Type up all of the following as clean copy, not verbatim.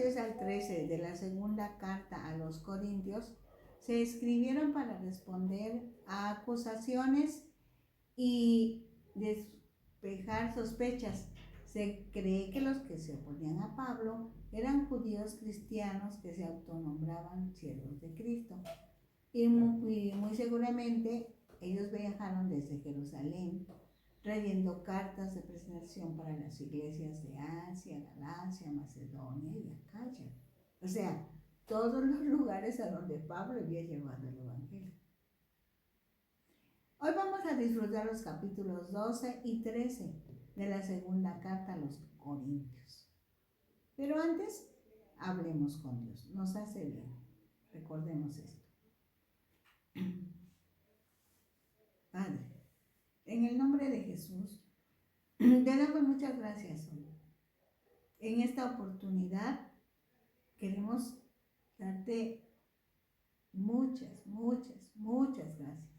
10 al 13 de la segunda carta a los Corintios se escribieron para responder a acusaciones y despejar sospechas. Se cree que los que se oponían a Pablo eran judíos cristianos que se autonombraban siervos de Cristo. Y muy seguramente ellos viajaron desde Jerusalén trayendo cartas de presentación para las iglesias de Asia, Galacia, Macedonia y Acaya. O sea, todos los lugares a donde Pablo había llevado el Evangelio. Hoy vamos a disfrutar los capítulos 12 y 13 de la segunda carta a los Corintios. Pero antes, hablemos con Dios. Nos hace bien. Recordemos esto. Padre, en el nombre de Jesús, te damos muchas gracias hoy. En esta oportunidad queremos darte muchas gracias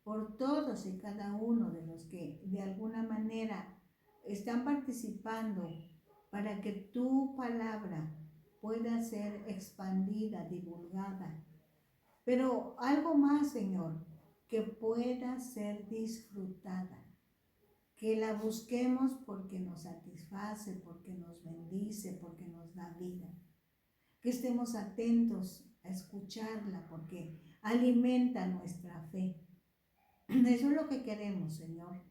por todos y cada uno de los que de alguna manera están participando para que tu palabra pueda ser expandida, divulgada. Pero algo más, Señor, que pueda ser disfrutada. Que la busquemos porque nos satisface, porque nos bendice, porque nos da vida. Que estemos atentos a escucharla porque alimenta nuestra fe. Eso es lo que queremos, Señor.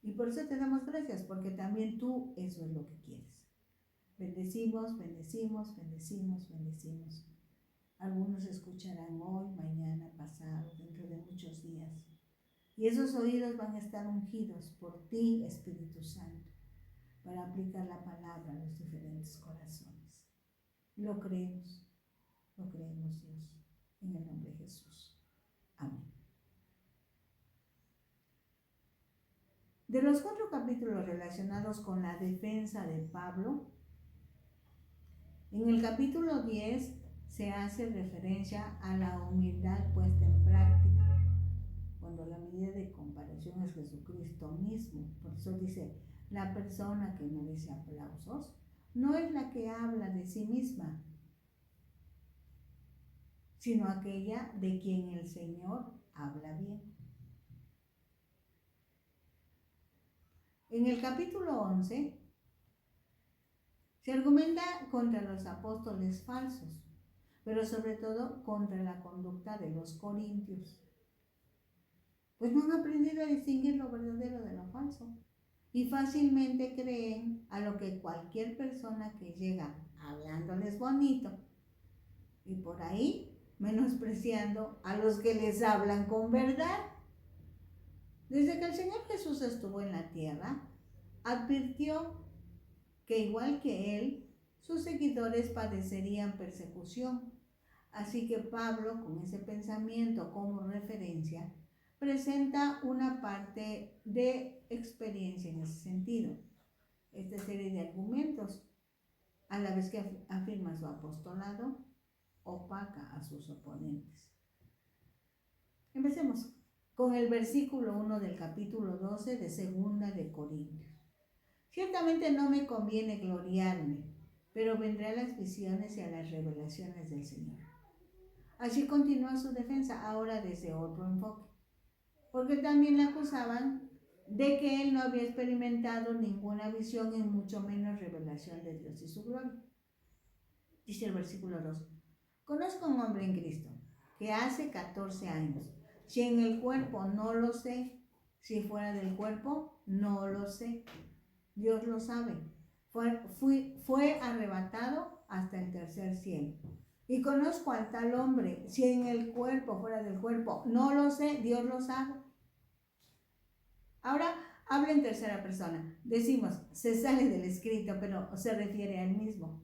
Y por eso te damos gracias, porque también tú eso es lo que quieres. Bendecimos, bendecimos, bendecimos, bendecimos. Algunos escucharán hoy, mañana, pasado, dentro de muchos días. Y esos oídos van a estar ungidos por ti, Espíritu Santo, para aplicar la palabra a los diferentes corazones. Lo creemos, Dios, en el nombre de Jesús. Amén. De los 4 capítulos relacionados con la defensa de Pablo, en el capítulo 10 se hace referencia a la humildad puesta en práctica, cuando la medida de comparación es Jesucristo mismo. Por eso dice, la persona que merece aplausos no es la que habla de sí misma, sino aquella de quien el Señor habla bien. En el capítulo 11 se argumenta contra los apóstoles falsos, pero sobre todo contra la conducta de los corintios. Pues no han aprendido a distinguir lo verdadero de lo falso y fácilmente creen a lo que cualquier persona que llega hablándoles bonito y por ahí menospreciando a los que les hablan con verdad. Desde que el Señor Jesús estuvo en la tierra, advirtió que igual que Él, sus seguidores padecerían persecución. Así que Pablo, con ese pensamiento como referencia, presenta una parte de experiencia en ese sentido. Esta serie de argumentos, a la vez que afirma su apostolado, opaca a sus oponentes. Empecemos con el versículo 1 del capítulo 12 de Segunda de Corintios. Ciertamente no me conviene gloriarme, pero vendré a las visiones y a las revelaciones del Señor. Así continúa su defensa, ahora desde otro enfoque, porque también le acusaban de que él no había experimentado ninguna visión y mucho menos revelación de Dios y su gloria. Dice el versículo 2, conozco a un hombre en Cristo que hace 14 años, si en el cuerpo no lo sé, si fuera del cuerpo no lo sé, Dios lo sabe, fue arrebatado hasta el tercer cielo. Y conozco al tal hombre, si en el cuerpo, fuera del cuerpo, no lo sé, Dios lo sabe. Ahora habla en tercera persona. Decimos, se sale del escrito, pero se refiere a él mismo.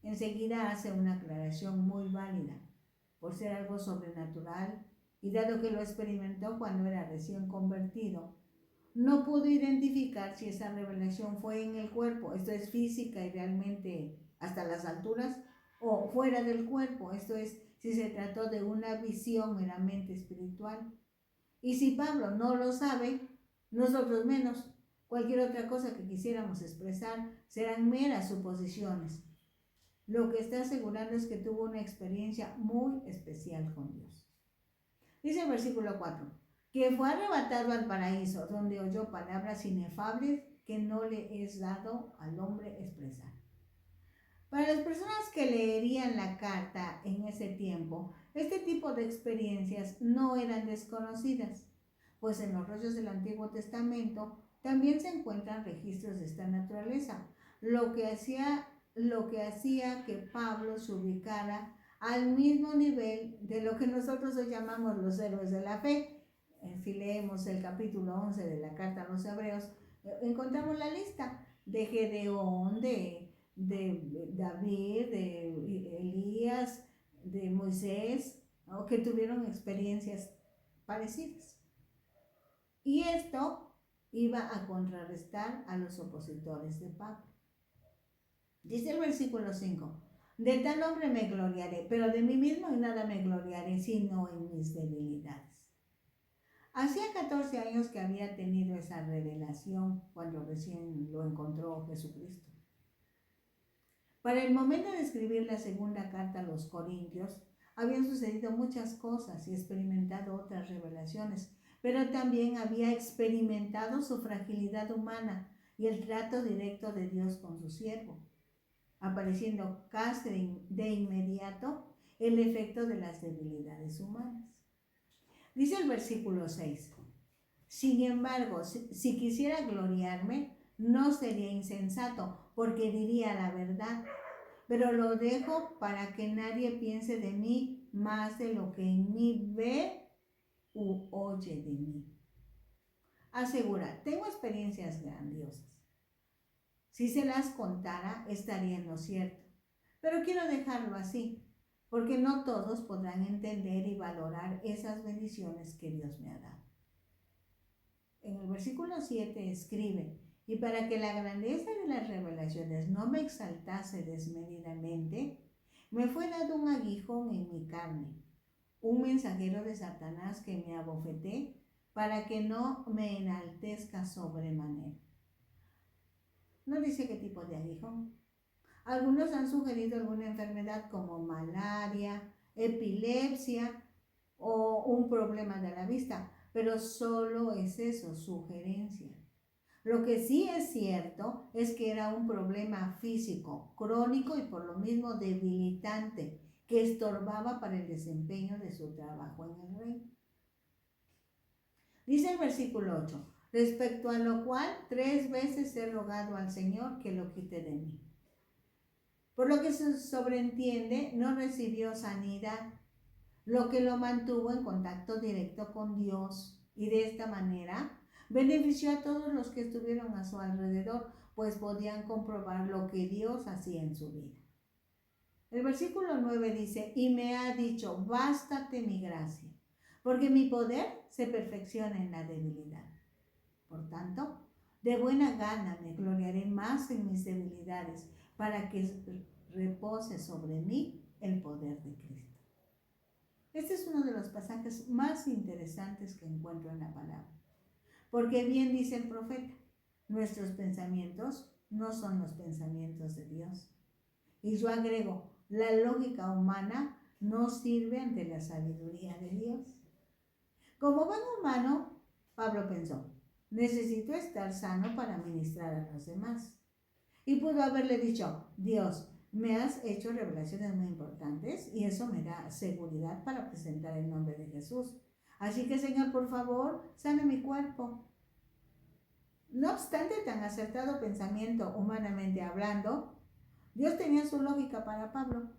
Enseguida hace una aclaración muy válida, por ser algo sobrenatural, y dado que lo experimentó cuando era recién convertido, no pudo identificar si esa revelación fue en el cuerpo, esto es física y realmente hasta las alturas, o fuera del cuerpo, esto es, si se trató de una visión meramente espiritual. Y si Pablo no lo sabe, nosotros menos. Cualquier otra cosa que quisiéramos expresar serán meras suposiciones. lo que está asegurando es que tuvo una experiencia muy especial con Dios. Dice el versículo 4, que fue arrebatado al paraíso, donde oyó palabras inefables que no le es dado al hombre expresar. Para las personas que leerían la carta en ese tiempo, este tipo de experiencias no eran desconocidas, pues en los rollos del Antiguo Testamento también se encuentran registros de esta naturaleza, lo que hacía que Pablo se ubicara al mismo nivel de lo que nosotros hoy llamamos los héroes de la fe. Si leemos el capítulo 11 de la carta a los Hebreos, encontramos la lista de Gedeón, de David, de Elías, de Moisés, ¿no?, que tuvieron experiencias parecidas. Y esto iba a contrarrestar a los opositores de Pablo. Dice el versículo 5, de tal hombre me gloriaré, pero de mí mismo en nada me gloriaré, sino en mis debilidades. Hacía 14 años que había tenido esa revelación cuando recién lo encontró Jesucristo. Para el momento de escribir la segunda carta a los Corintios, habían sucedido muchas cosas y experimentado otras revelaciones, pero también había experimentado su fragilidad humana y el trato directo de Dios con su siervo, apareciendo casi de inmediato el efecto de las debilidades humanas. Dice el versículo 6, sin embargo, si quisiera gloriarme, no sería insensato, porque diría la verdad, pero lo dejo para que nadie piense de mí más de lo que en mí ve u oye de mí. Asegura, tengo experiencias grandiosas. Si se las contara, estaría en lo cierto, pero quiero dejarlo así, porque no todos podrán entender y valorar esas bendiciones que Dios me ha dado. En el versículo 7 escribe, y para que la grandeza de las revelaciones no me exaltase desmedidamente, me fue dado un aguijón en mi carne, un mensajero de Satanás que me abofeté para que no me enaltezca sobremanera. No dice qué tipo de aguijón. Algunos han sugerido alguna enfermedad como malaria, epilepsia o un problema de la vista, pero solo es eso, sugerencia. Lo que sí es cierto es que era un problema físico, crónico y por lo mismo debilitante, que estorbaba para el desempeño de su trabajo en el reino. Dice el versículo 8, respecto a lo cual 3 veces he rogado al Señor que lo quite de mí. Por lo que se sobreentiende, no recibió sanidad, lo que lo mantuvo en contacto directo con Dios, y de esta manera benefició a todos los que estuvieron a su alrededor, pues podían comprobar lo que Dios hacía en su vida. El versículo 9 dice, y me ha dicho, bástate mi gracia, porque mi poder se perfecciona en la debilidad. Por tanto, de buena gana me gloriaré más en mis debilidades, para que repose sobre mí el poder de Cristo. Este es uno de los pasajes más interesantes que encuentro en la palabra, porque bien dice el profeta, nuestros pensamientos no son los pensamientos de Dios. Y yo agrego, la lógica humana no sirve ante la sabiduría de Dios. Como buen humano, Pablo pensó, necesito estar sano para ministrar a los demás. Y pudo haberle dicho, Dios, me has hecho revelaciones muy importantes y eso me da seguridad para presentar el nombre de Jesús. Así que, Señor, por favor, sane mi cuerpo. No obstante tan acertado pensamiento humanamente hablando, Dios tenía su lógica para Pablo.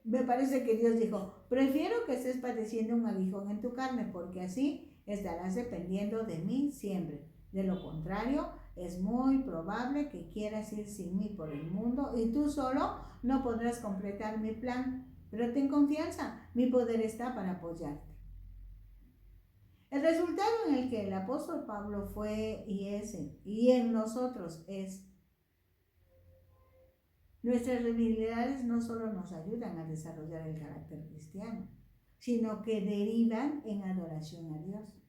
Me parece que Dios dijo, prefiero que estés padeciendo un aguijón en tu carne, porque así estarás dependiendo de mí siempre. De lo contrario, es muy probable que quieras ir sin mí por el mundo y tú solo no podrás completar mi plan. Pero ten confianza, mi poder está para apoyarte. El resultado en el que el apóstol Pablo fue y en nosotros es, nuestras debilidades no solo nos ayudan a desarrollar el carácter cristiano, sino que derivan en adoración a Dios.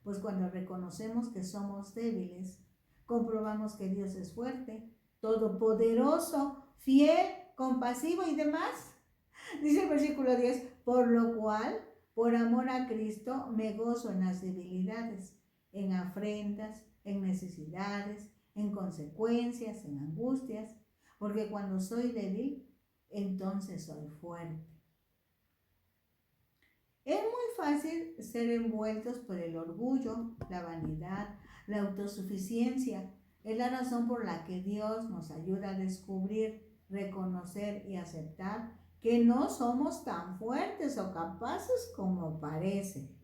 Pues cuando reconocemos que somos débiles, comprobamos que Dios es fuerte, todopoderoso, fiel, compasivo y demás. Dice el versículo 10, por lo cual, por amor a Cristo, me gozo en las debilidades, en afrentas, en necesidades, en consecuencias, en angustias, porque cuando soy débil, entonces soy fuerte. Es muy fácil ser envueltos por el orgullo, la vanidad, la autosuficiencia. Es la razón por la que Dios nos ayuda a descubrir, reconocer y aceptar que no somos tan fuertes o capaces como parece.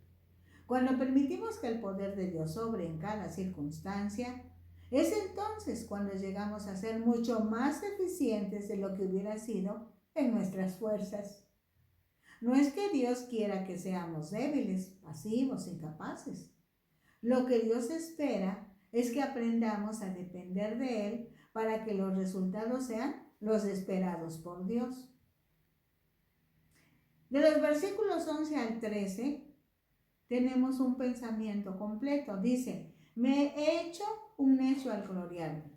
Cuando permitimos que el poder de Dios sobre en cada circunstancia, es entonces cuando llegamos a ser mucho más eficientes de lo que hubiera sido en nuestras fuerzas. No es que Dios quiera que seamos débiles, pasivos, incapaces. Lo que Dios espera es que aprendamos a depender de Él para que los resultados sean los esperados por Dios. De los versículos 11 al 13 tenemos un pensamiento completo. Dice, me he hecho un necio al gloriarme.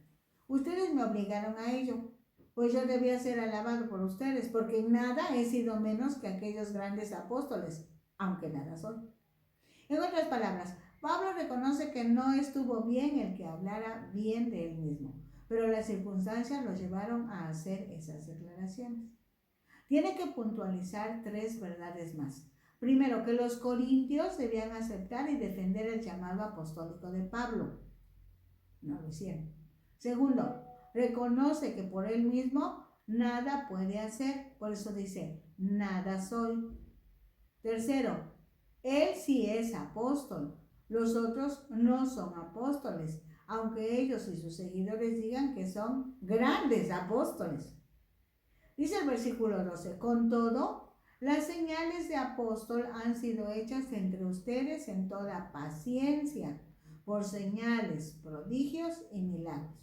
Ustedes me obligaron a ello, pues yo debía ser alabado por ustedes, porque en nada he sido menos que aquellos grandes apóstoles, aunque nada soy. En otras palabras, Pablo reconoce que no estuvo bien el que hablara bien de él mismo, pero las circunstancias lo llevaron a hacer esas declaraciones. Tiene que puntualizar 3 verdades más. Primero, que los corintios debían aceptar y defender el llamado apostólico de Pablo. No lo hicieron. Segundo, reconoce que por él mismo nada puede hacer. Por eso dice, nada soy. Tercero, él sí es apóstol. Los otros no son apóstoles, aunque ellos y sus seguidores digan que son grandes apóstoles. Dice el versículo 12, con todo, las señales de apóstol han sido hechas entre ustedes en toda paciencia, por señales, prodigios y milagros.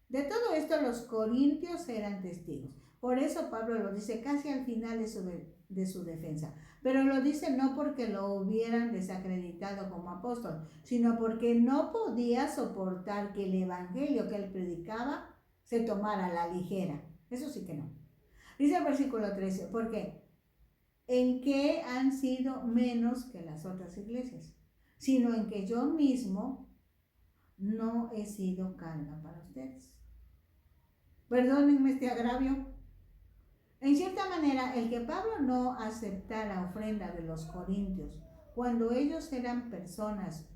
De todo esto los corintios eran testigos. Por eso Pablo lo dice casi al final de su defensa. Pero lo dice no porque lo hubieran desacreditado como apóstol, sino porque no podía soportar que el evangelio que él predicaba se tomara a la ligera. Eso sí que no. Dice el versículo 13, porque ¿en qué han sido menos que las otras iglesias? Sino en que yo mismo no he sido carga para ustedes. Perdónenme este agravio. En cierta manera, el que Pablo no aceptara ofrenda de los corintios, cuando ellos eran personas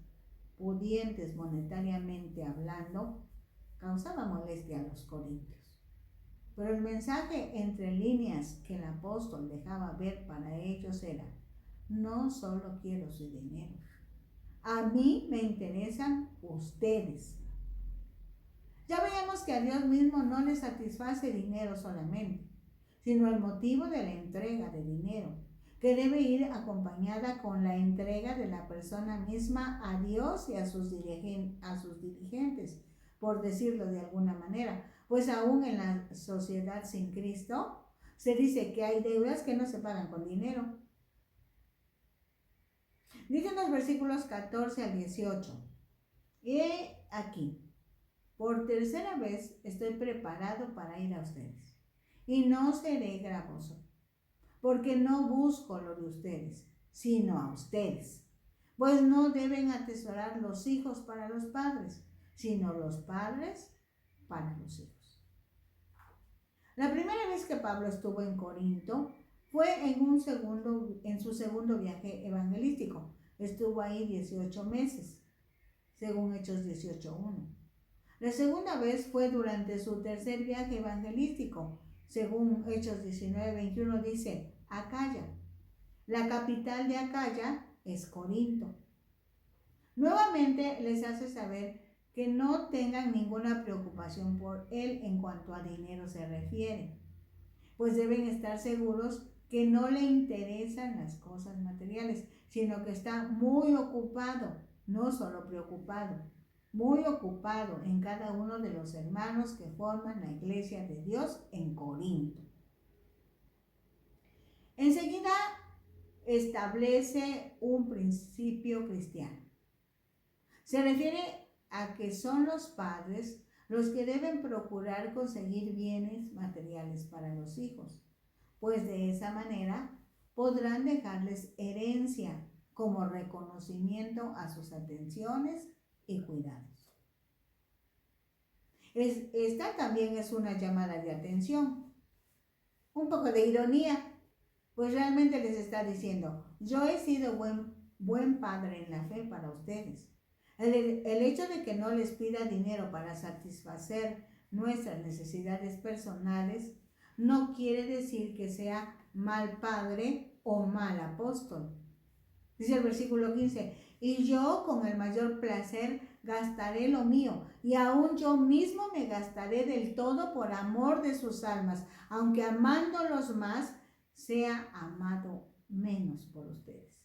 pudientes monetariamente hablando, causaba molestia a los corintios. Pero el mensaje entre líneas que el apóstol dejaba ver para ellos era, no solo quiero su dinero, a mí me interesan ustedes. Ya veíamos que a Dios mismo no le satisface dinero solamente, sino el motivo de la entrega de dinero, que debe ir acompañada con la entrega de la persona misma a Dios y a sus dirigentes, por decirlo de alguna manera. Pues aún en la sociedad sin Cristo, se dice que hay deudas que no se pagan con dinero. Dicen los versículos 14 al 18. He aquí, por tercera vez estoy preparado para ir a ustedes, y no seré gravoso, porque no busco lo de ustedes, sino a ustedes. Pues no deben atesorar los hijos para los padres, sino los padres para los hijos. La primera vez que Pablo estuvo en Corinto fue en su segundo viaje evangelístico. Estuvo ahí 18 meses, según Hechos 18:1. La segunda vez fue durante su tercer viaje evangelístico, según Hechos 19:21 dice, Acaya. La capital de Acaya es Corinto. Nuevamente les hace saber que no tengan ninguna preocupación por él en cuanto a dinero se refiere, pues deben estar seguros que no le interesan las cosas materiales, sino que está muy ocupado, no solo preocupado, muy ocupado en cada uno de los hermanos que forman la iglesia de Dios en Corinto. Enseguida establece un principio cristiano. Se refiere a que son los padres los que deben procurar conseguir bienes materiales para los hijos, pues de esa manera podrán dejarles herencia como reconocimiento a sus atenciones y cuidados. Esta también es una llamada de atención, un poco de ironía, pues realmente les está diciendo, yo he sido buen padre en la fe para ustedes. El hecho de que no les pida dinero para satisfacer nuestras necesidades personales no quiere decir que sea mal padre o mal apóstol. Dice el versículo 15, y yo con el mayor placer gastaré lo mío, y aún yo mismo me gastaré del todo por amor de sus almas, aunque amándolos más, sea amado menos por ustedes.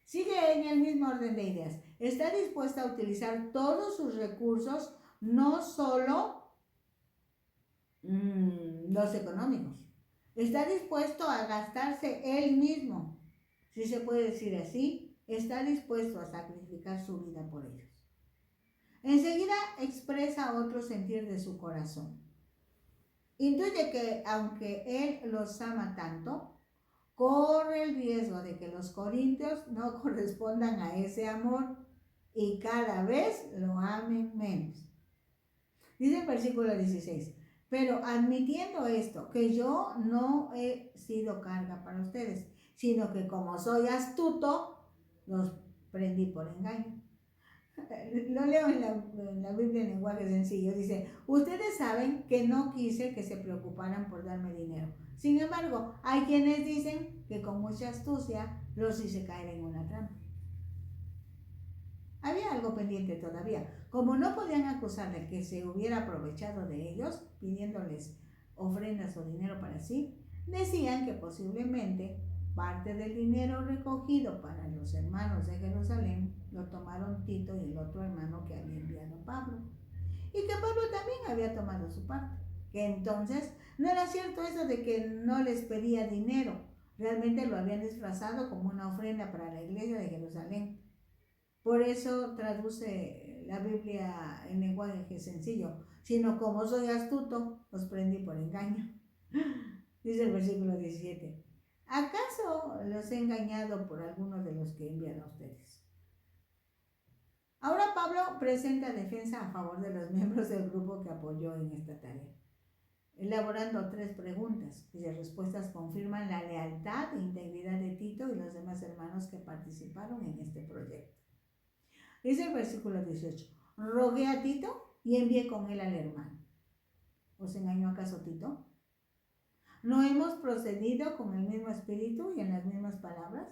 Sigue en el mismo orden de ideas. Está dispuesta a utilizar todos sus recursos, no solo los económicos. Está dispuesto a gastarse él mismo, si se puede decir así, está dispuesto a sacrificar su vida por ellos. Enseguida expresa otro sentir de su corazón. Intuye que aunque él los ama tanto, corre el riesgo de que los corintios no correspondan a ese amor y cada vez lo amen menos. Dice el versículo 16, pero admitiendo esto, que yo no he sido carga para ustedes, sino que como soy astuto, los prendí por engaño. Lo leo en la Biblia en lenguaje sencillo. Dice, ustedes saben que no quise que se preocuparan por darme dinero. Sin embargo, hay quienes dicen que con mucha astucia los hice caer en una trampa. Había algo pendiente todavía. Como no podían acusarle que se hubiera aprovechado de ellos, pidiéndoles ofrendas o dinero para sí, decían que posiblemente parte del dinero recogido para los hermanos de Jerusalén lo tomaron Tito y el otro hermano que había enviado Pablo. Y que Pablo también había tomado su parte. Que entonces no era cierto eso de que no les pedía dinero. Realmente lo habían disfrazado como una ofrenda para la iglesia de Jerusalén. Por eso traduce la Biblia en lenguaje sencillo. Sino como soy astuto, os prendí por engaño. Dice el versículo 17. ¿Acaso los he engañado por algunos de los que envían a ustedes? Ahora Pablo presenta defensa a favor de los miembros del grupo que apoyó en esta tarea, elaborando 3 preguntas, cuyas respuestas confirman la lealtad e integridad de Tito y los demás hermanos que participaron en este proyecto. Dice el versículo 18, rogué a Tito y envié con él al hermano. ¿Os engañó acaso Tito? ¿No hemos procedido con el mismo espíritu y en las mismas palabras?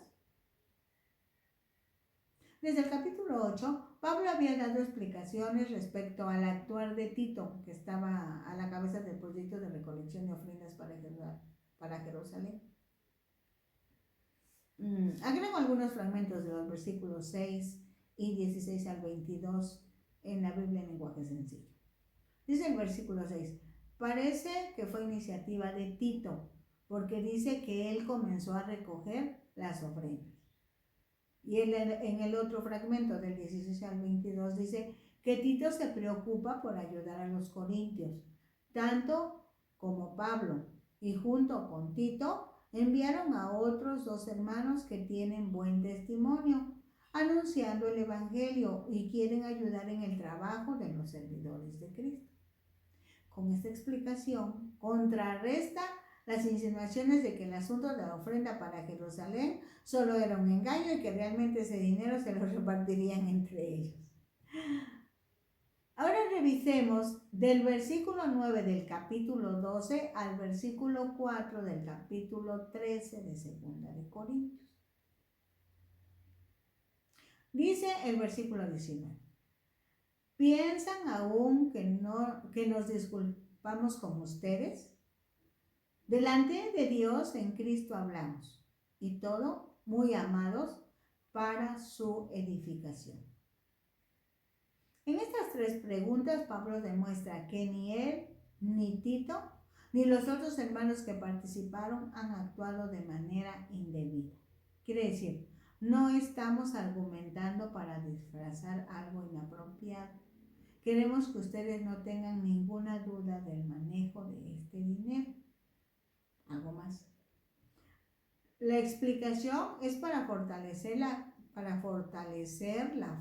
Desde el capítulo 8, Pablo había dado explicaciones respecto al actuar de Tito, que estaba a la cabeza del proyecto de recolección de ofrendas para Jerusalén. Agrego algunos fragmentos de los versículos 6 y 16 al 22 en la Biblia en lenguaje sencillo. Dice el versículo 6, parece que fue iniciativa de Tito, porque dice que él comenzó a recoger las ofrendas. Y en el otro fragmento del 16 al 22 dice que Tito se preocupa por ayudar a los corintios, tanto como Pablo, y junto con Tito enviaron a otros 2 hermanos que tienen buen testimonio, anunciando el evangelio y quieren ayudar en el trabajo de los servidores de Cristo. Con esta explicación contrarresta las insinuaciones de que el asunto de la ofrenda para Jerusalén solo era un engaño y que realmente ese dinero se lo repartirían entre ellos. Ahora revisemos del versículo 9 del capítulo 12 al versículo 4 del capítulo 13 de Segunda de Corintios. Dice el versículo 19. ¿Piensan aún que nos disculpamos con ustedes? Delante de Dios en Cristo hablamos, y todo muy amados para su edificación. En estas 3 preguntas, Pablo demuestra que ni él, ni Tito, ni los otros hermanos que participaron han actuado de manera indebida. Quiere decir, no estamos argumentando para disfrazar algo inapropiado. queremos que ustedes no tengan ninguna duda del manejo de este dinero. Algo más. La explicación es para fortalecer la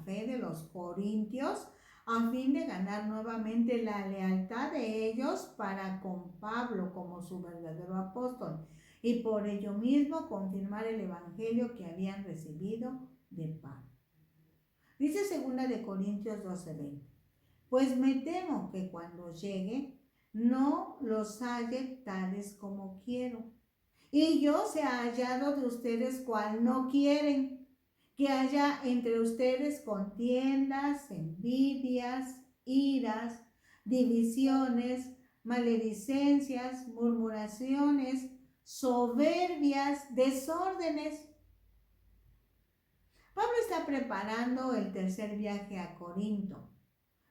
fe de los corintios a fin de ganar nuevamente la lealtad de ellos para con Pablo como su verdadero apóstol y por ello mismo confirmar el evangelio que habían recibido de Pablo. Dice 2 de Corintios 12:20, pues me temo que cuando llegue no los halle tales como quiero, y yo sea hallado de ustedes cual no quieren, que haya entre ustedes contiendas, envidias, iras, divisiones, maledicencias, murmuraciones, soberbias, desórdenes. Pablo está preparando el tercer viaje a Corinto,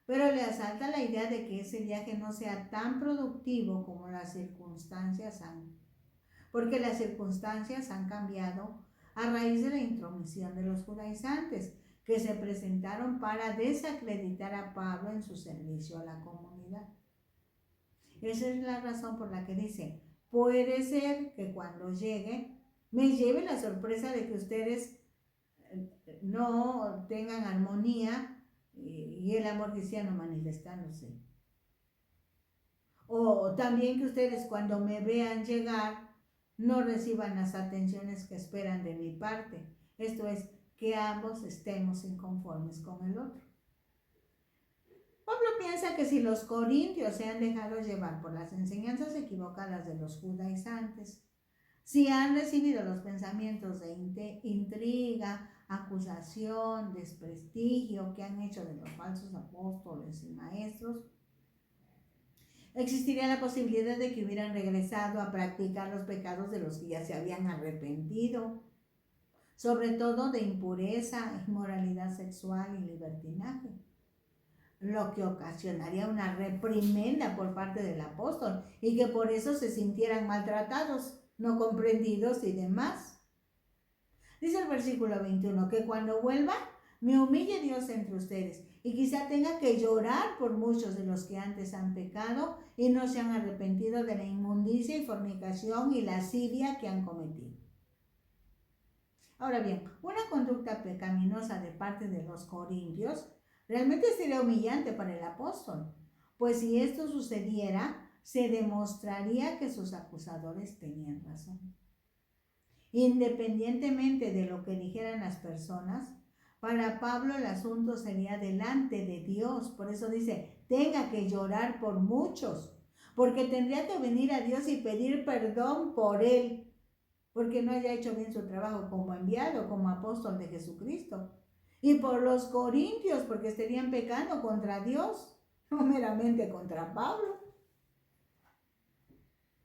pero le asalta la idea de que ese viaje no sea tan productivo como porque las circunstancias han cambiado a raíz de la intromisión de los judaizantes, que se presentaron para desacreditar a Pablo en su servicio a la comunidad. Esa es la razón por la que dice, puede ser que cuando llegue me lleve la sorpresa de que ustedes no tengan armonía y el amor cristiano manifestándose. O también que ustedes cuando me vean llegar no reciban las atenciones que esperan de mi parte. Esto es, que ambos estemos inconformes con el otro. Pablo piensa que si los corintios se han dejado llevar por las enseñanzas equivocadas de los judaizantes, si han recibido los pensamientos de intriga, acusación, desprestigio que han hecho de los falsos apóstoles y maestros, existiría la posibilidad de que hubieran regresado a practicar los pecados de los que ya se habían arrepentido, sobre todo de impureza, inmoralidad sexual y libertinaje, lo que ocasionaría una reprimenda por parte del apóstol y que por eso se sintieran maltratados, no comprendidos y demás. Dice el versículo 21, que cuando vuelva, me humille Dios entre ustedes y quizá tenga que llorar por muchos de los que antes han pecado y no se han arrepentido de la inmundicia y fornicación y lascivia que han cometido. Ahora bien, una conducta pecaminosa de parte de los corintios realmente sería humillante para el apóstol, pues si esto sucediera, se demostraría que sus acusadores tenían razón. Independientemente de lo que dijeran las personas, para Pablo el asunto sería delante de Dios. Por eso dice, tenga que llorar por muchos, porque tendría que venir a Dios y pedir perdón por él, porque no haya hecho bien su trabajo como enviado, como apóstol de Jesucristo. Y por los corintios, porque estarían pecando contra Dios, no meramente contra Pablo.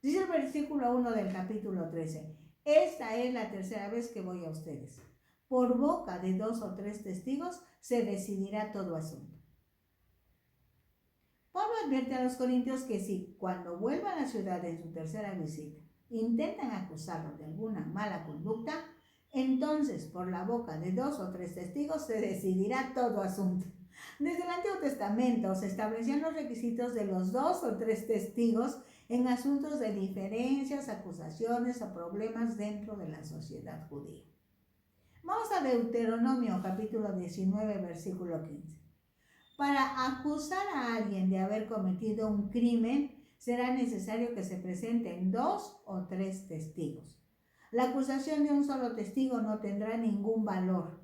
Dice el versículo 1 del capítulo 13, esta es la tercera vez que voy a ustedes. Por boca de 2 o 3 testigos se decidirá todo asunto. Pablo advierte a los corintios que si cuando vuelvan a la ciudad en su tercera visita intentan acusarlos de alguna mala conducta, entonces por la boca de 2 o 3 testigos se decidirá todo asunto. Desde el Antiguo Testamento se establecían los requisitos de los 2 o 3 testigos en asuntos de diferencias, acusaciones o problemas dentro de la sociedad judía. Vamos a Deuteronomio capítulo 19, versículo 15. Para acusar a alguien de haber cometido un crimen, será necesario que se presenten 2 o 3 testigos. La acusación de un solo testigo no tendrá ningún valor.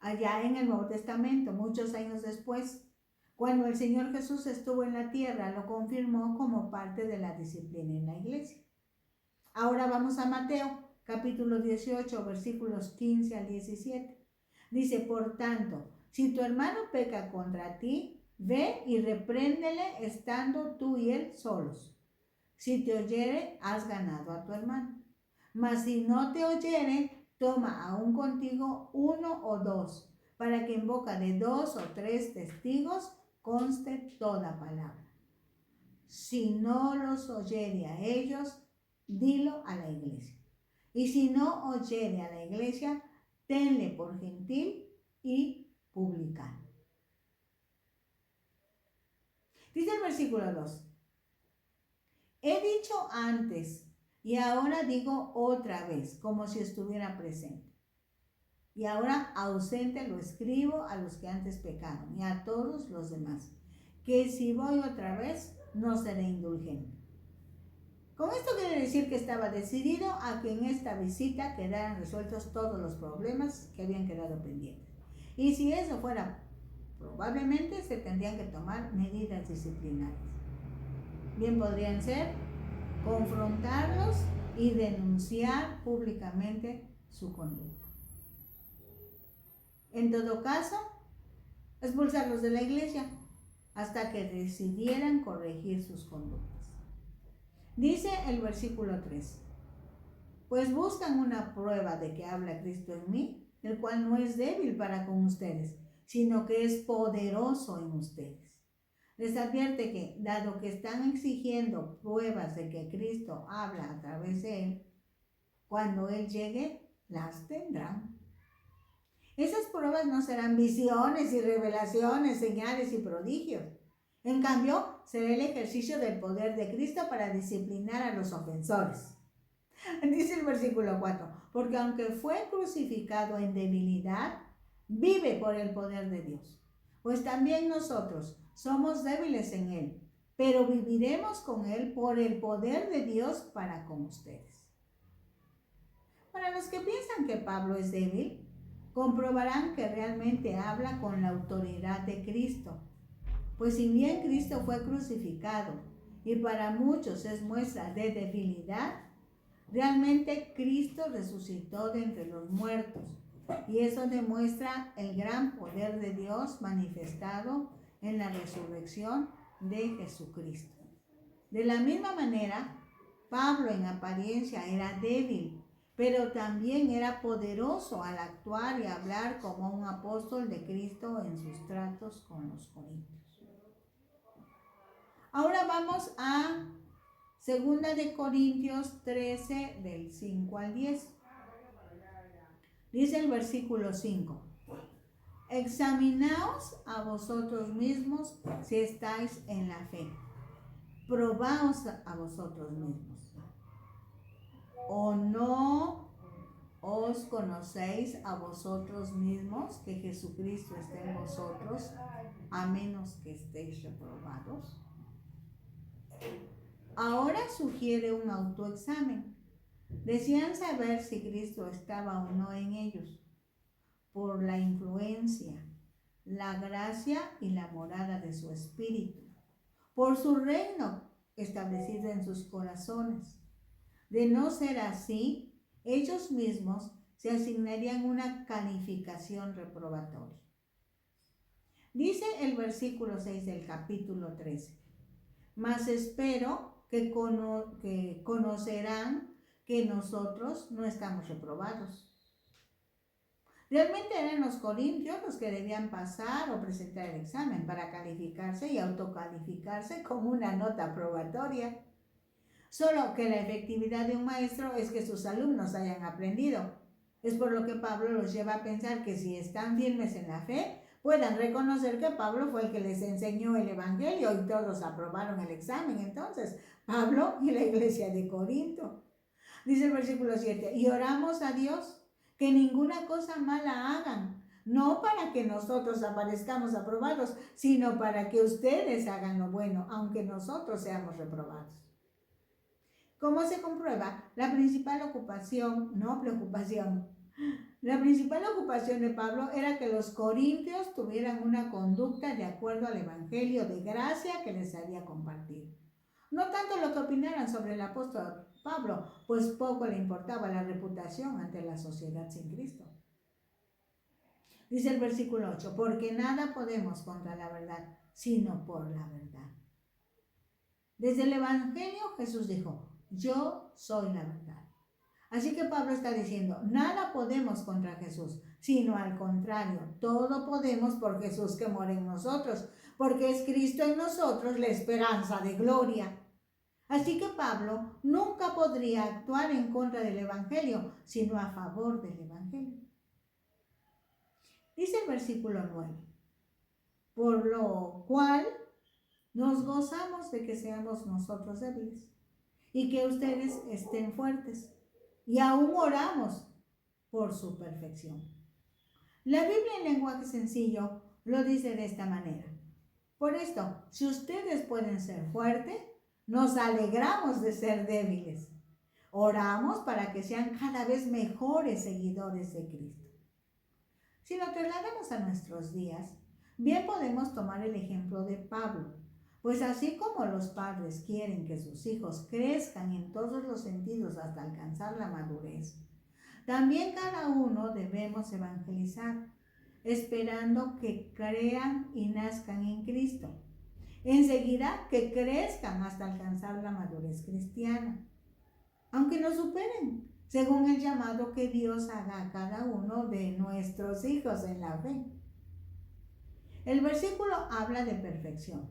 Allá en el Nuevo Testamento, muchos años después, cuando el Señor Jesús estuvo en la tierra, lo confirmó como parte de la disciplina en la iglesia. Ahora vamos a Mateo, capítulo 18, versículos 15 al 17. Dice, por tanto, si tu hermano peca contra ti, ve y repréndele estando tú y él solos. Si te oyere, has ganado a tu hermano. Mas si no te oyere, toma aún contigo 1 o 2, para que en boca de 2 o 3 testigos conste toda palabra. Si no los oyere a ellos, dilo a la iglesia. Y si no oyere a la iglesia, tenle por gentil y publicano. Dice el versículo 2. He dicho antes y ahora digo otra vez, como si estuviera presente. Y ahora ausente lo escribo a los que antes pecaron y a todos los demás, que si voy otra vez no seré indulgente. Con esto quiere decir que estaba decidido a que en esta visita quedaran resueltos todos los problemas que habían quedado pendientes. Y si eso fuera, probablemente se tendrían que tomar medidas disciplinarias. Bien podrían ser confrontarlos y denunciar públicamente su conducta. En todo caso, expulsarlos de la iglesia hasta que decidieran corregir sus conductas. Dice el versículo 3, pues buscan una prueba de que habla Cristo en mí, el cual no es débil para con ustedes, sino que es poderoso en ustedes. Les advierte que, dado que están exigiendo pruebas de que Cristo habla a través de él, cuando Él llegue, las tendrán. Esas pruebas no serán visiones y revelaciones, señales y prodigios. En cambio, será el ejercicio del poder de Cristo para disciplinar a los ofensores. Dice el versículo 4, porque aunque fue crucificado en debilidad, vive por el poder de Dios. Pues también nosotros somos débiles en Él, pero viviremos con Él por el poder de Dios para con ustedes. Para los que piensan que Pablo es débil, comprobarán que realmente habla con la autoridad de Cristo. Pues si bien Cristo fue crucificado y para muchos es muestra de debilidad, realmente Cristo resucitó de entre los muertos y eso demuestra el gran poder de Dios manifestado en la resurrección de Jesucristo. De la misma manera, Pablo en apariencia era débil, pero también era poderoso al actuar y hablar como un apóstol de Cristo en sus tratos con los corintios. Ahora vamos a 2 de Corintios 13, del 5 al 10. Dice el versículo 5. Examinaos a vosotros mismos si estáis en la fe. Probaos a vosotros mismos. ¿O no os conocéis a vosotros mismos que Jesucristo está en vosotros, a menos que estéis reprobados? Ahora sugiere un autoexamen. Desean saber si Cristo estaba o no en ellos, por la influencia, la gracia y la morada de su Espíritu, por su reino establecido en sus corazones. De no ser así, ellos mismos se asignarían una calificación reprobatoria. Dice el versículo 6 del capítulo 13, mas espero que conocerán que nosotros no estamos reprobados. Realmente eran los corintios los que debían pasar o presentar el examen para calificarse y autocalificarse con una nota probatoria. Solo que la efectividad de un maestro es que sus alumnos hayan aprendido. Es por lo que Pablo los lleva a pensar que si están firmes en la fe, puedan reconocer que Pablo fue el que les enseñó el evangelio y todos aprobaron el examen. Entonces, Pablo y la iglesia de Corinto. Dice el versículo 7, y oramos a Dios que ninguna cosa mala hagan, no para que nosotros aparezcamos aprobados, sino para que ustedes hagan lo bueno, aunque nosotros seamos reprobados. ¿Cómo se comprueba? La principal ocupación de Pablo era que los corintios tuvieran una conducta de acuerdo al evangelio de gracia que les había compartido. No tanto lo que opinaran sobre el apóstol Pablo, pues poco le importaba la reputación ante la sociedad sin Cristo. Dice el versículo 8, porque nada podemos contra la verdad, sino por la verdad. Desde el evangelio Jesús dijo, yo soy la verdad. Así que Pablo está diciendo, nada podemos contra Jesús, sino al contrario, todo podemos por Jesús que mora en nosotros, porque es Cristo en nosotros la esperanza de gloria. Así que Pablo nunca podría actuar en contra del evangelio, sino a favor del evangelio. Dice el versículo 9, por lo cual Nos gozamos de que seamos nosotros débiles y que ustedes estén fuertes. Y aún oramos por su perfección. La Biblia en lenguaje sencillo lo dice de esta manera. Por esto, si ustedes pueden ser fuertes, nos alegramos de ser débiles. Oramos para que sean cada vez mejores seguidores de Cristo. Si lo trasladamos a nuestros días, bien podemos tomar el ejemplo de Pablo, pues así como los padres quieren que sus hijos crezcan en todos los sentidos hasta alcanzar la madurez, también cada uno debemos evangelizar, esperando que crean y nazcan en Cristo. Enseguida que crezcan hasta alcanzar la madurez cristiana, aunque nos superen, según el llamado que Dios haga a cada uno de nuestros hijos en la fe. El versículo habla de perfección,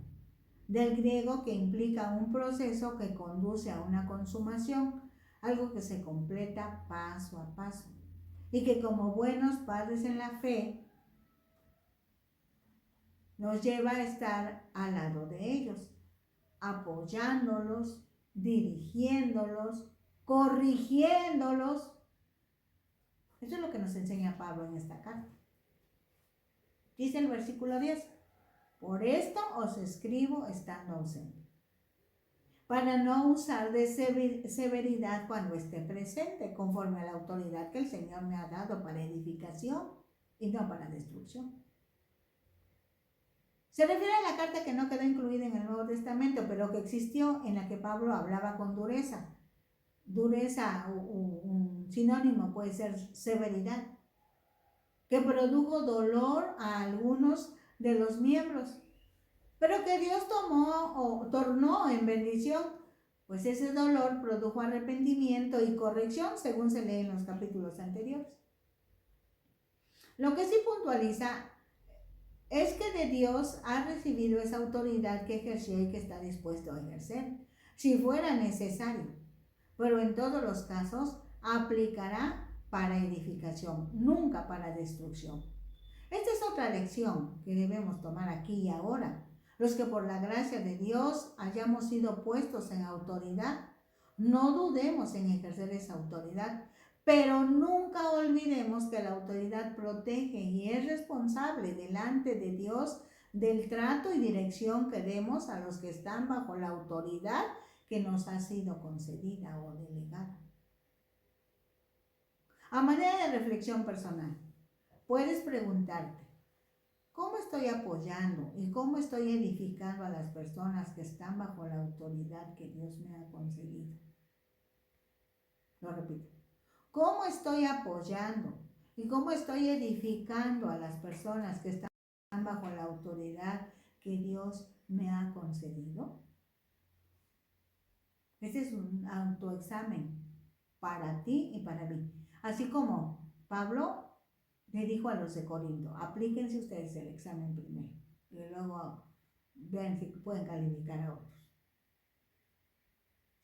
del griego que implica un proceso que conduce a una consumación, algo que se completa paso a paso, y que como buenos padres en la fe nos lleva a estar al lado de ellos, apoyándolos, dirigiéndolos, corrigiéndolos. Eso es lo que nos enseña Pablo en esta carta. Dice el versículo 10, por esto os escribo estando ausente, para no usar de severidad cuando esté presente, conforme a la autoridad que el Señor me ha dado para edificación y no para destrucción. Se refiere a la carta que no quedó incluida en el Nuevo Testamento, pero que existió, en la que Pablo hablaba con dureza. Dureza, un sinónimo puede ser severidad, que produjo dolor a algunos de los miembros, pero que Dios tornó en bendición, pues ese dolor produjo arrepentimiento y corrección, según se lee en los capítulos anteriores. Lo que sí puntualiza es que de Dios ha recibido esa autoridad que ejerció y que está dispuesto a ejercer, si fuera necesario, pero en todos los casos aplicará para edificación, nunca para destrucción. Esta es otra lección que debemos tomar aquí y ahora. Los que por la gracia de Dios hayamos sido puestos en autoridad, no dudemos en ejercer esa autoridad, pero nunca olvidemos que la autoridad protege y es responsable delante de Dios del trato y dirección que demos a los que están bajo la autoridad que nos ha sido concedida o delegada. A manera de reflexión personal, puedes preguntarte, ¿cómo estoy apoyando y cómo estoy edificando a las personas que están bajo la autoridad que Dios me ha concedido? Lo repito. ¿Cómo estoy apoyando y cómo estoy edificando a las personas que están bajo la autoridad que Dios me ha concedido? Este es un autoexamen para ti y para mí. Así como Pablo le dijo a los de Corinto, aplíquense ustedes el examen primero y luego vean si pueden calificar a otros.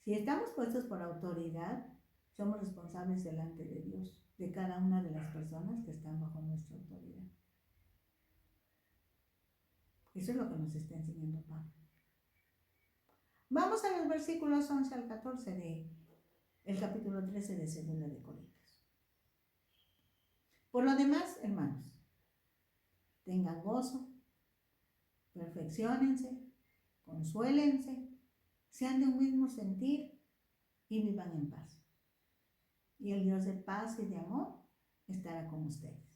Si estamos puestos por autoridad, somos responsables delante de Dios, de cada una de las personas que están bajo nuestra autoridad. Eso es lo que nos está enseñando Pablo. Vamos a los versículos 11 al 14 del capítulo 13 de 2 de Corintios. Por lo demás, hermanos, tengan gozo, perfecciónense, consuélense, sean de un mismo sentir y vivan en paz. Y el Dios de paz y de amor estará con ustedes.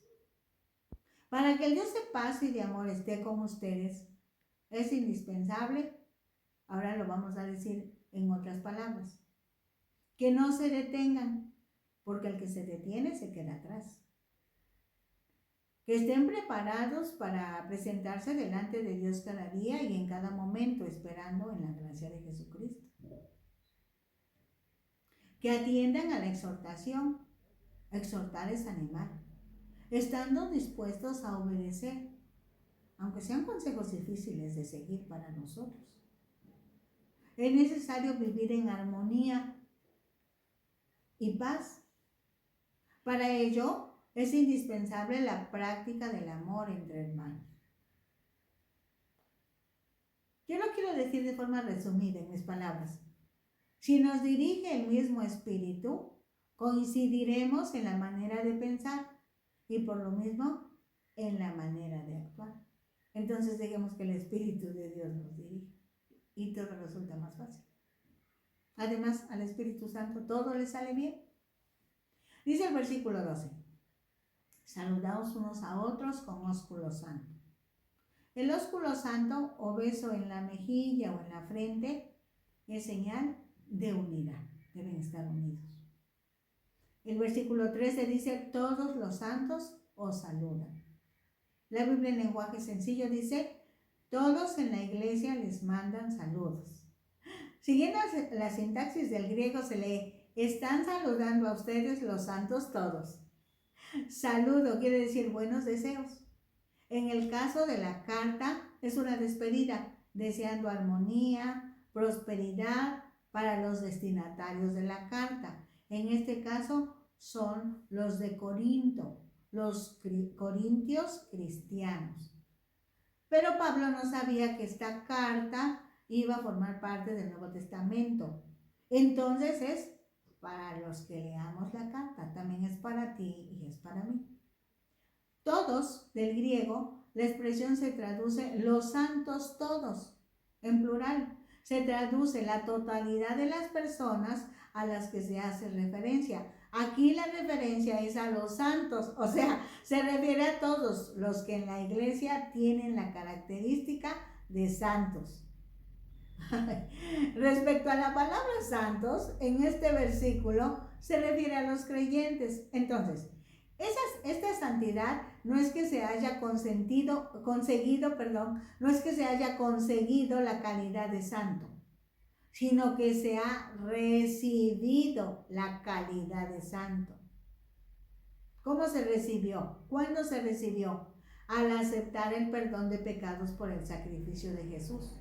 Para que el Dios de paz y de amor esté con ustedes, es indispensable, ahora lo vamos a decir en otras palabras, que no se detengan, porque el que se detiene se queda atrás. Que estén preparados para presentarse delante de Dios cada día y en cada momento, esperando en la gracia de Jesucristo. Que atiendan a la exhortación. Exhortar es animar, estando dispuestos a obedecer, aunque sean consejos difíciles de seguir para nosotros. Es necesario vivir en armonía y paz. Para ello es indispensable la práctica del amor entre hermanos. Yo lo quiero decir de forma resumida en mis palabras. Si nos dirige el mismo espíritu, coincidiremos en la manera de pensar y por lo mismo en la manera de actuar. Entonces dejemos que el Espíritu de Dios nos dirija y todo resulta más fácil. Además, al Espíritu Santo todo le sale bien. Dice el versículo 12: saludaos unos a otros con ósculo santo. El ósculo santo o beso en la mejilla o en la frente es señal de unidad. Deben estar unidos. El versículo 13 dice: todos los santos os saludan. La Biblia en lenguaje sencillo dice: todos en la iglesia les mandan saludos. Siguiendo la sintaxis del griego se lee: están saludando a ustedes los santos todos. Saludo quiere decir buenos deseos. En el caso de la carta es una despedida, deseando armonía, prosperidad para los destinatarios de la carta. En este caso son los de Corinto, los corintios cristianos. Pero Pablo no sabía que esta carta iba a formar parte del Nuevo Testamento. Entonces es para los que leamos la carta, también es para ti y es para mí. Todos, del griego, la expresión se traduce los santos todos, en plural. Se traduce la totalidad de las personas a las que se hace referencia. Aquí la referencia es a los santos, o sea, se refiere a todos los que en la iglesia tienen la característica de santos. Respecto a la palabra santos, en este versículo se refiere a los creyentes. Entonces, esta santidad no es que se haya conseguido la calidad de santo, sino que se ha recibido la calidad de santo. ¿Cómo se recibió? ¿Cuándo se recibió? Al aceptar el perdón de pecados por el sacrificio de Jesús.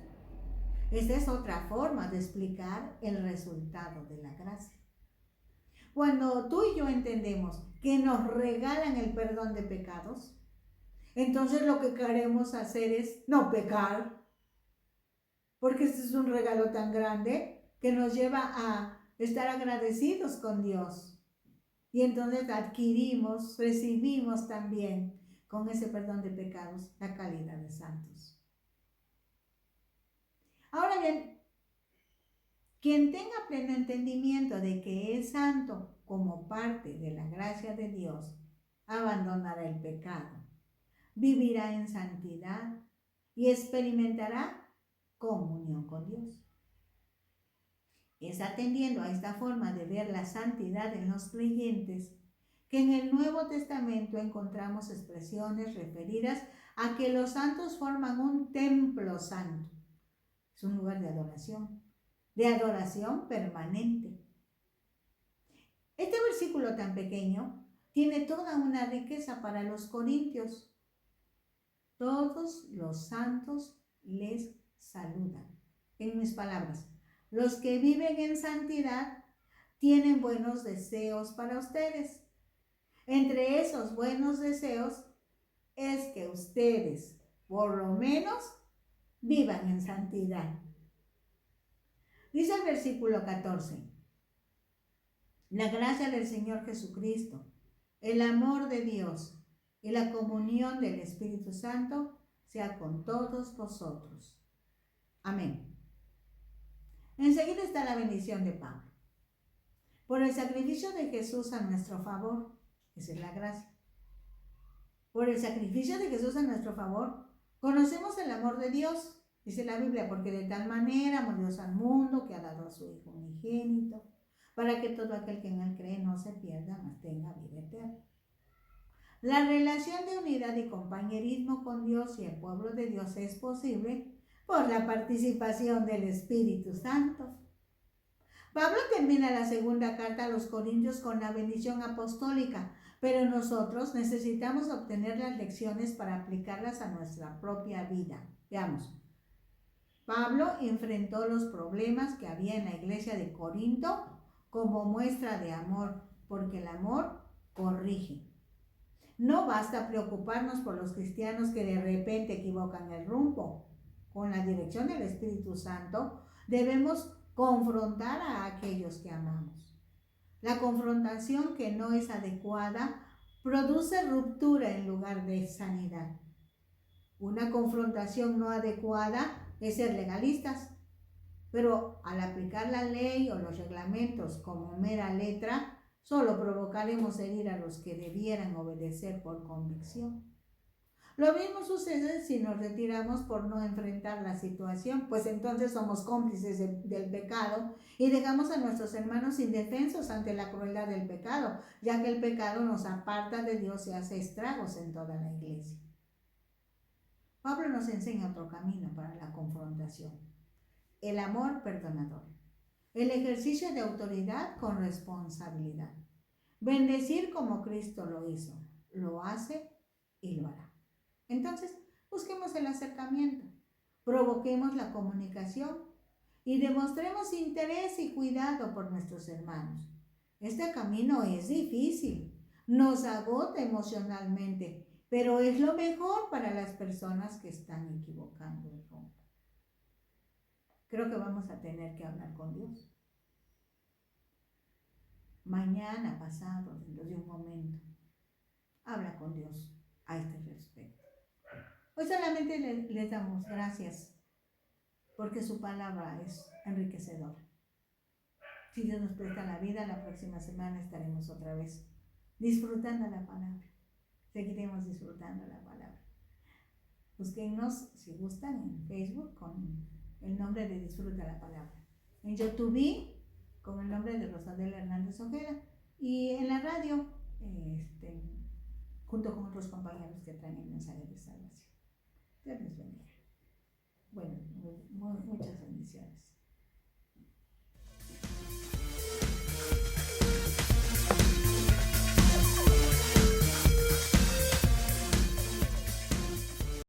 Esta es otra forma de explicar el resultado de la gracia. Cuando tú y yo entendemos que nos regalan el perdón de pecados, entonces lo que queremos hacer es no pecar, porque este es un regalo tan grande que nos lleva a estar agradecidos con Dios. Y entonces recibimos también con ese perdón de pecados la calidad de santos. Ahora bien, quien tenga pleno entendimiento de que es santo como parte de la gracia de Dios, abandonará el pecado, vivirá en santidad y experimentará comunión con Dios. Es atendiendo a esta forma de ver la santidad en los creyentes que en el Nuevo Testamento encontramos expresiones referidas a que los santos forman un templo santo. Es un lugar de adoración permanente. Este versículo tan pequeño tiene toda una riqueza para los corintios. Todos los santos les saludan. En mis palabras, los que viven en santidad tienen buenos deseos para ustedes. Entre esos buenos deseos es que ustedes, por lo menos, vivan en santidad. Dice el versículo 14: la gracia del Señor Jesucristo, el amor de Dios y la comunión del Espíritu Santo sea con todos vosotros. Amén. Enseguida está la bendición de Pablo. Por el sacrificio de Jesús a nuestro favor, esa es la gracia. Por el sacrificio de Jesús a nuestro favor, conocemos el amor de Dios, dice la Biblia, porque de tal manera amó Dios al mundo que ha dado a su Hijo unigénito, para que todo aquel que en él cree no se pierda, mas tenga vida eterna. La relación de unidad y compañerismo con Dios y el pueblo de Dios es posible por la participación del Espíritu Santo. Pablo termina la segunda carta a los Corintios con la bendición apostólica, pero nosotros necesitamos obtener las lecciones para aplicarlas a nuestra propia vida. Veamos. Pablo enfrentó los problemas que había en la iglesia de Corinto como muestra de amor, porque el amor corrige. No basta preocuparnos por los cristianos que de repente equivocan el rumbo. con la dirección del Espíritu Santo, debemos confrontar a aquellos que amamos. La confrontación que no es adecuada produce ruptura en lugar de sanidad. Una confrontación no adecuada es ser legalistas, pero al aplicar la ley o los reglamentos como mera letra, solo provocaremos herir a los que debieran obedecer por convicción. Lo mismo sucede si nos retiramos por no enfrentar la situación, pues entonces somos cómplices del pecado y dejamos a nuestros hermanos indefensos ante la crueldad del pecado, ya que el pecado nos aparta de Dios y hace estragos en toda la iglesia. Pablo nos enseña otro camino para la confrontación: el amor perdonador, el ejercicio de autoridad con responsabilidad, bendecir como Cristo lo hizo, lo hace y lo hará. Entonces, busquemos el acercamiento, provoquemos la comunicación y demostremos interés y cuidado por nuestros hermanos. Este camino es difícil, nos agota emocionalmente, pero es lo mejor para las personas que están equivocando el rumbo. Creo que vamos a tener que hablar con Dios. Mañana, pasado, dentro de un momento, habla con Dios a este respecto. Hoy solamente les damos gracias porque su palabra es enriquecedora. Si Dios nos presta la vida, la próxima semana estaremos otra vez disfrutando la palabra. Seguiremos disfrutando la palabra. Búsquennos, si gustan, en Facebook con el nombre de Disfruta la Palabra. En YouTube con el nombre de Rosadela Hernández Ojeda. Y en la radio, junto con otros compañeros que traen el mensaje de salvación. Dios les bendiga. Bueno, muchas gracias.